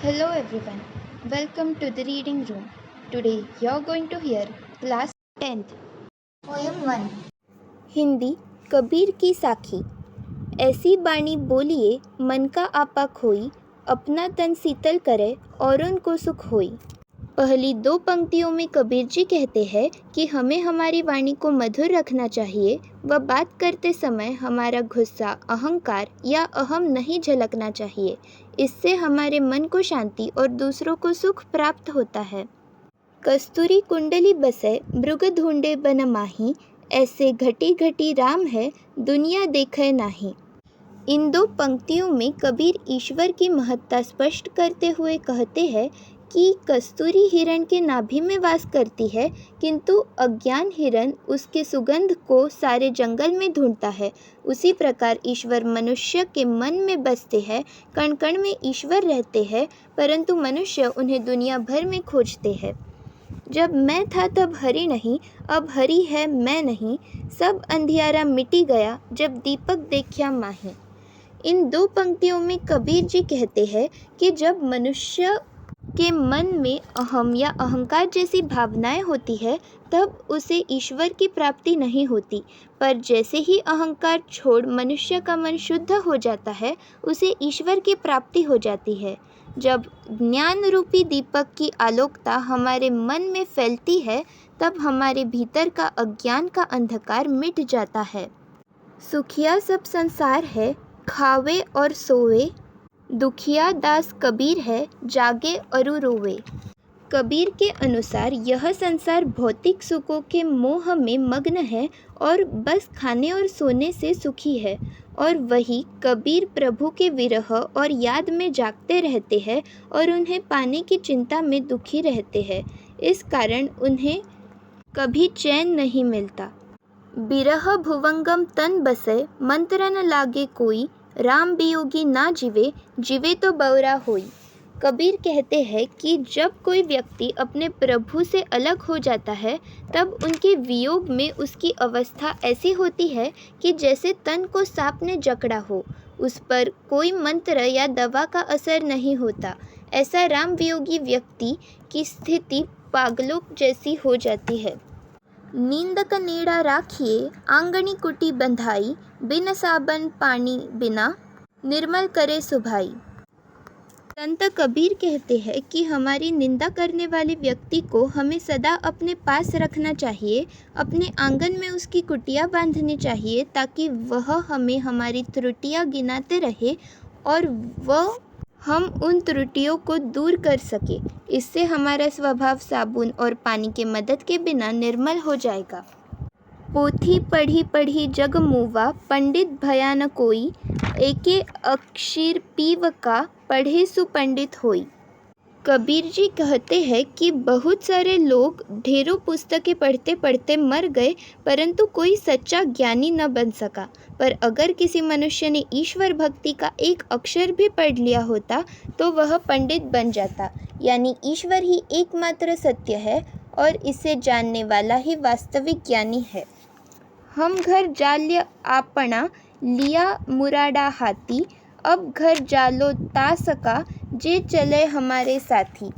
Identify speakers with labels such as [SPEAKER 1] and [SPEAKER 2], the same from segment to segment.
[SPEAKER 1] Hello everyone, welcome to the reading room. Today you're going to hear class 10th. Poem 1. Hindi Kabir की साखी। ऐसी बाणी बोलिए मन का आपा खोई, अपना तन शीतल करे औरों को सुख होई। पहली दो पंक्तियों में कबीर जी कहते हैं कि हमें हमारी वाणी को मधुर रखना चाहिए व बात करते समय हमारा गुस्सा, अहंकार या अहम नहीं झलकना चाहिए। इससे हमारे मन को शांति और दूसरों को सुख प्राप्त होता है। कस्तूरी कुंडली बसे मृग ढूंढे बन माही, ऐसे घटी घटी राम है दुनिया देखे नाही। इन दो पंक्तियों में कबीर ईश्वर की महत्ता स्पष्ट करते हुए कहते हैं कि कस्तूरी हिरण के नाभि में वास करती है, किंतु अज्ञान हिरण उसके सुगंध को सारे जंगल में ढूंढता है। उसी प्रकार ईश्वर मनुष्य के मन में बसते हैं। कण कण में ईश्वर रहते हैं, परंतु मनुष्य उन्हें दुनिया भर में खोजते हैं। जब मैं था तब हरि नहीं, अब हरि है मैं नहीं। सब अंधियारा मिटी गया, जब दीपक देखा माही। इन दो पंक्तियों में कबीर जी कहते हैं कि जब मनुष्य के मन में अहम या अहंकार जैसी भावनाएं होती है, तब उसे ईश्वर की प्राप्ति नहीं होती। पर जैसे ही अहंकार छोड़ मनुष्य का मन शुद्ध हो जाता है, उसे ईश्वर की प्राप्ति हो जाती है। जब ज्ञान रूपी दीपक की आलोकता हमारे मन में फैलती है, तब हमारे भीतर का अज्ञान का अंधकार मिट जाता है। सुखिया सब संसार है, खावे और सोवे। दुखिया दास कबीर है, जागे अरु रोवे। कबीर के अनुसार यह संसार भौतिक सुखों के मोह में मग्न है और बस खाने और सोने से सुखी है, और वही कबीर प्रभु के विरह और याद में जागते रहते हैं और उन्हें पाने की चिंता में दुखी रहते हैं। इस कारण उन्हें कभी चैन नहीं मिलता। बिरह भुवंगम तन बसे, मंत्र न लागे कोई। राम वियोगी ना जीवे, जीवे तो बौरा होई। कबीर कहते हैं कि जब कोई व्यक्ति अपने प्रभु से अलग हो जाता है, तब उनके वियोग में उसकी अवस्था ऐसी होती है कि जैसे तन को सांप ने जकड़ा हो। उस पर कोई मंत्र या दवा का असर नहीं होता। ऐसा राम वियोगी व्यक्ति की स्थिति पागलों जैसी हो जाती है। नींद का नीड़ा राखिए, आंगनी कुटी बंधाई। बिन साबन पानी बिना, निर्मल करे सुभाई। संत कबीर कहते हैं कि हमारी निंदा करने वाले व्यक्ति को हमें सदा अपने पास रखना चाहिए। अपने आंगन में उसकी कुटिया बांधनी चाहिए, ताकि वह हमें हमारी त्रुटियां गिनाते रहे और वह हम उन त्रुटियों को दूर कर सके। इससे हमारा स्वभाव साबुन और पानी के मदद के बिना निर्मल हो जाएगा। पोथी पढ़ी पढ़ी जग मूवा, पंडित भया न कोई। एके अक्षर पीव का, पढ़े सु पंडित होई। कबीर जी कहते हैं कि बहुत सारे लोग ढेरों पुस्तकें पढ़ते पढ़ते मर गए, परंतु कोई सच्चा ज्ञानी न बन सका। पर अगर किसी मनुष्य ने ईश्वर भक्ति का एक अक्षर भी पढ़ लिया होता, तो वह पंडित बन जाता। यानी ईश्वर ही एकमात्र सत्य है और इसे जानने वाला ही वास्तविक ज्ञानी है। हम घर जाल्य आपना, लिया मुराडा हाथी। अब घर जालो ता सका, जे चले हमारे साथी।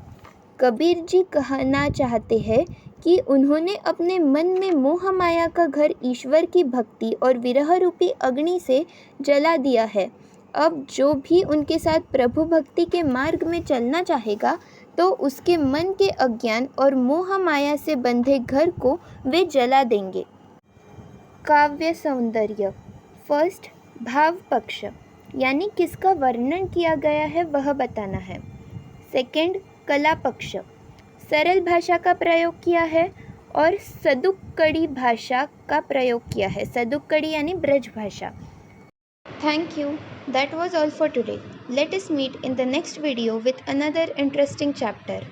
[SPEAKER 1] कबीर जी कहना चाहते हैं कि उन्होंने अपने मन में मोह माया का घर ईश्वर की भक्ति और विरह रूपी अग्नि से जला दिया है। अब जो भी उनके साथ प्रभु भक्ति के मार्ग में चलना चाहेगा, तो उसके मन के अज्ञान और मोह माया से बंधे घर को वे जला देंगे। काव्य सौंदर्य। फर्स्ट, भाव पक्ष, यानी किसका वर्णन किया गया है वह बताना है। सेकंड, कला पक्ष, सरल भाषा का प्रयोग किया है और सदुक्कड़ी भाषा का प्रयोग किया है। सदुक्कड़ी यानी Braj Bhasha. Thank you. That was all for today. Let us meet in the next video with another interesting chapter.